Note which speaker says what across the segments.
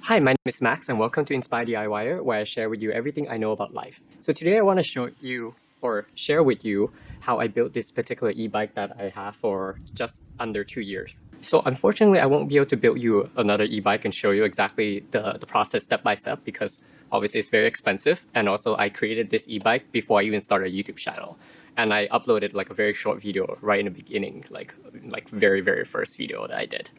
Speaker 1: Hi, my name is Max and welcome to Inspire DIYer, where I share with you everything I know about life. So today I want to show you or share with you how I built this particular e-bike that I have for just under 2 years. So unfortunately, I won't be able to build you another e-bike and show you exactly the process step by step because obviously it's very expensive. And also I created this e-bike before I even started a YouTube channel. And I uploaded like a very short video right in the beginning, like very first video that I did.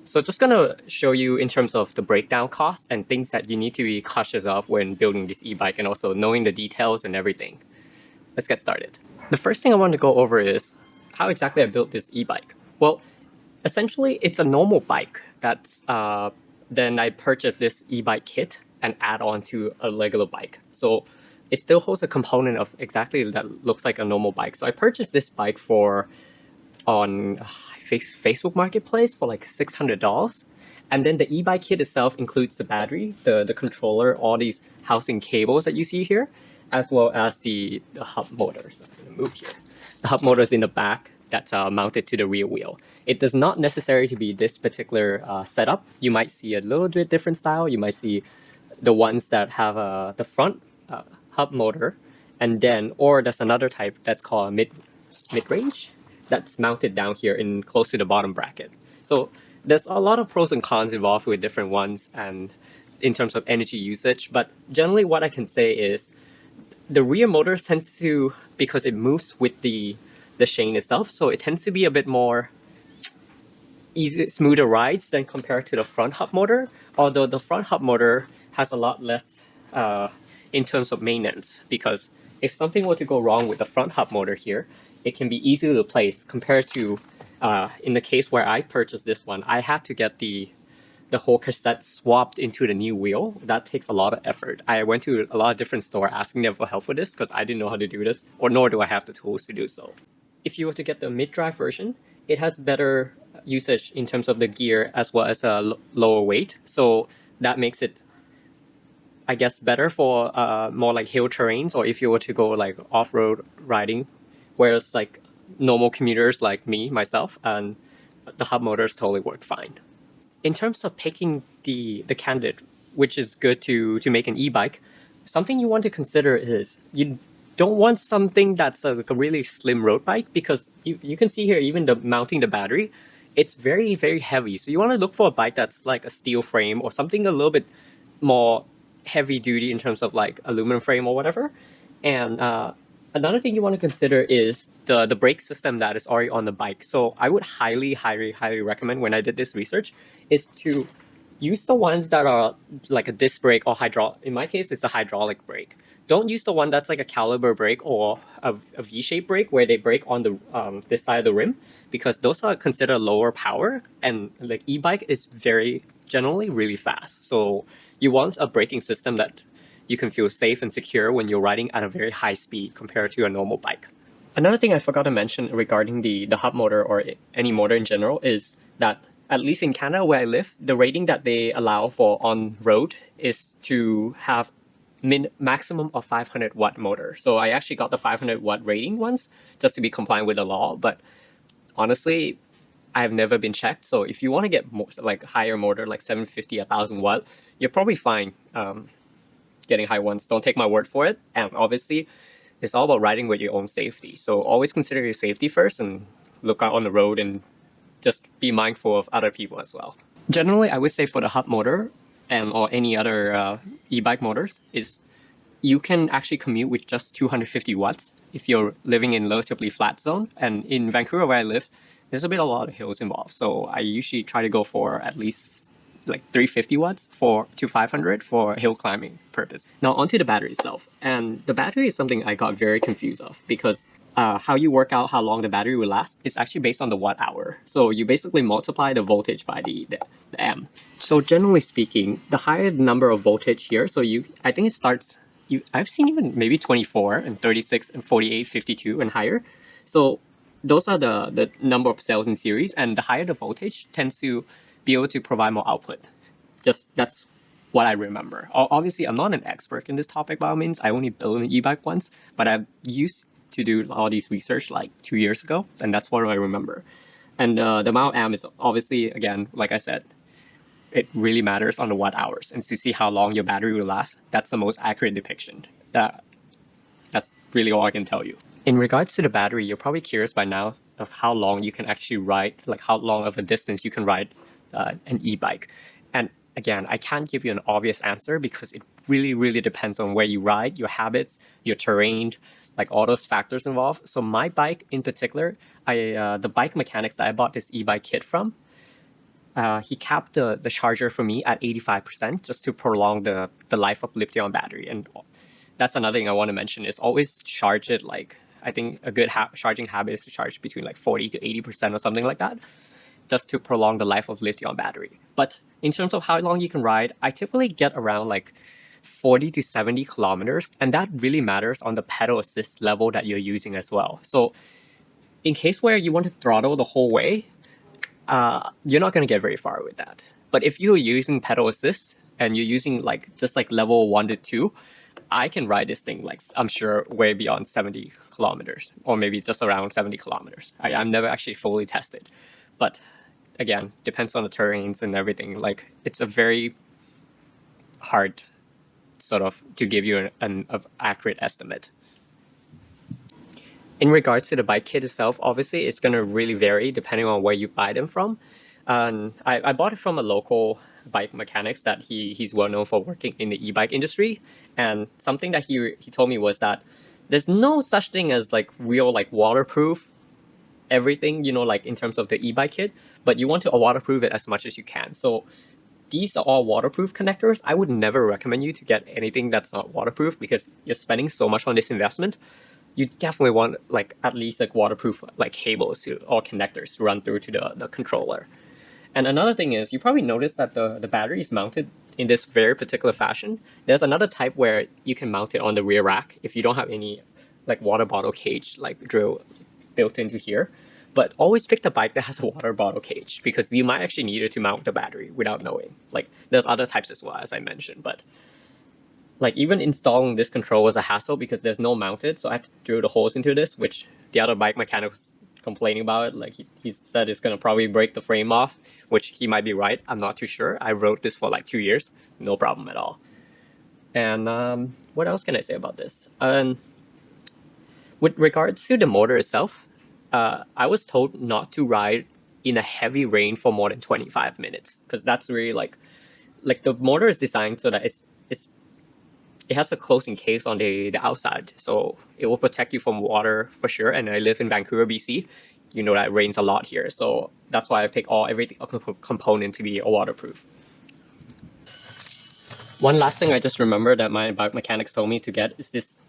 Speaker 1: So just gonna show you in terms of the breakdown costs and things that you need to be cautious of when building this e-bike and also knowing the details and everything. Let's get started. The first thing I want to go over is how exactly I built this e-bike. Well, essentially it's a normal bike that's then I purchased this e-bike kit and add on to a regular bike. So it still holds a component of exactly that looks like a normal bike. So I purchased this bike on Facebook Marketplace for like $600. And then the e-bike kit itself includes the battery, the controller, all these housing cables that you see here, as well as the hub motors. I'm going to move here. The hub motors in the back that's mounted to the rear wheel. It does not necessarily to be this particular setup. You might see a little bit different style. You might see the ones that have the front hub motor, and then, or there's another type that's called mid-range that's mounted down here in close to the bottom bracket. So there's a lot of pros and cons involved with different ones and in terms of energy usage. But generally what I can say is the rear motors tends to, because it moves with the chain itself, so it tends to be a bit more smoother rides than compared to the front hub motor. Although the front hub motor has a lot less in terms of maintenance, because if something were to go wrong with the front hub motor here, it can be easily replaced compared to in the case where I purchased this one, I had to get the whole cassette swapped into the new wheel. That takes a lot of effort. I went to a lot of different stores asking them for help with this because I didn't know how to do this, or nor do I have the tools to do so. If you were to get the mid-drive version, it has better usage in terms of the gear as well as a lower weight. So that makes it, I guess, better for more like hill terrains, or if you were to go like off-road riding, whereas like normal commuters like myself, and the hub motors totally work fine. In terms of picking the candidate, which is good to make an e-bike, something you want to consider is you don't want something that's like a really slim road bike, because you can see here even the mounting the battery, it's very heavy. So you want to look for a bike that's like a steel frame or something a little bit more heavy duty in terms of like aluminum frame or whatever. And another thing you want to consider is the brake system that is already on the bike. So I would highly recommend, when I did this research, is to use the ones that are like a disc brake or hydraulic. In my case, it's a hydraulic brake. Don't use the one that's like a caliber brake or a V-shaped brake where they brake on the this side of the rim, because those are considered lower power, and like e-bike is very generally really fast. So you want a braking system that you can feel safe and secure when you're riding at a very high speed compared to a normal bike. Another thing I forgot to mention regarding the hub motor or any motor in general is that, at least in Canada where I live, the rating that they allow for on road is to have maximum of 500 watt motor. So I actually got the 500 watt rating ones just to be compliant with the law. But honestly, I've never been checked. So if you want to get more, like higher motor, like 750, 1000 watt, you're probably fine getting high ones. Don't take my word for it. And obviously, it's all about riding with your own safety. So always consider your safety first and look out on the road and just be mindful of other people as well. Generally, I would say for the hub motor or any other e-bike motors, is you can actually commute with just 250 watts if you're living in relatively flat zone. And in Vancouver where I live, there's a lot of hills involved. So I usually try to go for at least like 350 watts to 500 for hill climbing purpose. Now onto the battery itself. And the battery is something I got very confused of, because how you work out how long the battery will last is actually based on the watt hour. So you basically multiply the voltage by the M. So generally speaking, the higher the number of voltage here, so I think it starts, I've seen even maybe 24 and 36 and 48, 52 and higher. So those are the number of cells in series, and the higher the voltage tends to be able to provide more output. Just that's what I remember. Obviously, I'm not an expert in this topic by all means. I only built an e-bike once, but I've used to do all these research like 2 years ago, and that's what I remember. And the amount of amp is obviously, again, like I said, it really matters on the watt hours. And to see how long your battery will last, that's the most accurate depiction. That's really all I can tell you. In regards to the battery, you're probably curious by now of how long you can actually ride, like how long of a distance you can ride an e-bike. And again, I can't give you an obvious answer because it really, really depends on where you ride, your habits, your terrain, like all those factors involved. So my bike in particular, the bike mechanics that I bought this e-bike kit from, he capped the charger for me at 85% just to prolong the life of lithium battery. And that's another thing I want to mention is always charge it like, I think a good charging habit is to charge between like 40 to 80% or something like that, just to prolong the life of lithium battery. But in terms of how long you can ride, I typically get around like 40 to 70 kilometers, and that really matters on the pedal assist level that you're using as well. So in case where you want to throttle the whole way, you're not going to get very far with that. But if you're using pedal assist and you're using like just like level 1 to 2, I can ride this thing like I'm sure way beyond 70 kilometers or maybe just around 70 kilometers. I'm never actually fully tested, but again, depends on the terrains and everything. Like it's a very hard sort of to give you an accurate estimate. In regards to the bike kit itself, obviously it's going to really vary depending on where you buy them from. I bought it from a local bike mechanics that he's well known for working in the e-bike industry. And something that he told me was that there's no such thing as like real like waterproof everything, you know, like in terms of the e-bike kit, but you want to waterproof it as much as you can. So these are all waterproof connectors. I would never recommend you to get anything that's not waterproof because you're spending so much on this investment. You definitely want like at least like waterproof like cables to or connectors to run through to the controller. And another thing is you probably noticed that the battery is mounted in this very particular fashion. There's another type where you can mount it on the rear rack if you don't have any like water bottle cage like drill built into here. But always pick the bike that has a water bottle cage because you might actually need it to mount the battery without knowing. Like there's other types as well, as I mentioned, but like even installing this control was a hassle because there's no mounted, so I had to drill the holes into this, which the other bike mechanic was complaining about it. Like he said it's gonna probably break the frame off, which he might be right. I'm not too sure. I rode this for like 2 years, no problem at all. And what else can I say about this? With regards to the motor itself, I was told not to ride in a heavy rain for more than 25 minutes because that's really like the motor is designed so that it has a closing case on the outside, so it will protect you from water for sure. And I live in Vancouver, BC. You know that it rains a lot here, so that's why I pick every component to be waterproof. One last thing I just remembered that my bike mechanics told me to get is this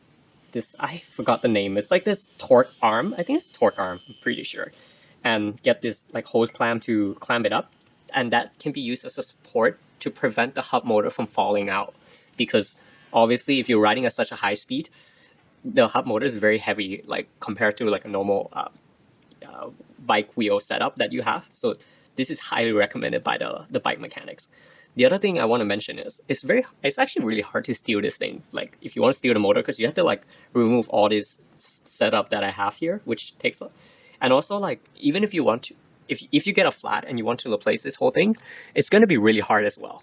Speaker 1: I forgot the name. It's like this torque arm. I think it's torque arm. I'm pretty sure. And get this like hose clamp to clamp it up, and that can be used as a support to prevent the hub motor from falling out because obviously if you're riding at such a high speed, the hub motor is very heavy like compared to like a normal bike wheel setup that you have. So this is highly recommended by the bike mechanics. The other thing I want to mention is it's actually really hard to steal this thing. Like if you want to steal the motor, because you have to like remove all this setup that I have here, which takes a, and also like even if you want to, if you get a flat and you want to replace this whole thing, it's going to be really hard as well.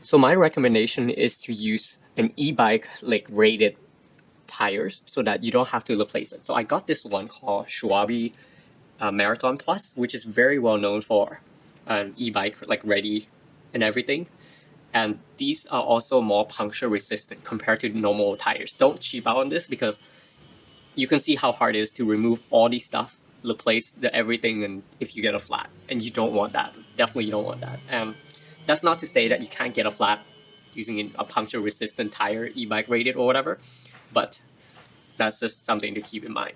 Speaker 1: So my recommendation is to use an e-bike like rated tires so that you don't have to replace it. So I got this one called Schwalbe Marathon Plus, which is very well known for an e-bike like ready and everything. And these are also more puncture resistant compared to normal tires. Don't cheap out on this because you can see how hard it is to remove all these stuff, replace everything, and if you get a flat, and you don't want that. Definitely you don't want that. And that's not to say that you can't get a flat using a puncture resistant tire, e-bike rated or whatever, but that's just something to keep in mind.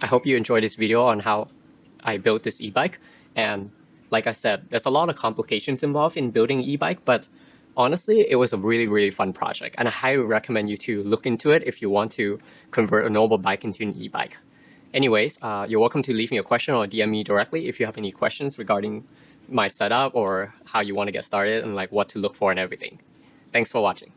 Speaker 1: I hope you enjoyed this video on how I built this e-bike. And like I said, there's a lot of complications involved in building an e-bike, but honestly, it was a really, really fun project. And I highly recommend you to look into it if you want to convert a normal bike into an e-bike. Anyways, you're welcome to leave me a question or DM me directly if you have any questions regarding my setup or how you want to get started and like what to look for and everything. Thanks for watching.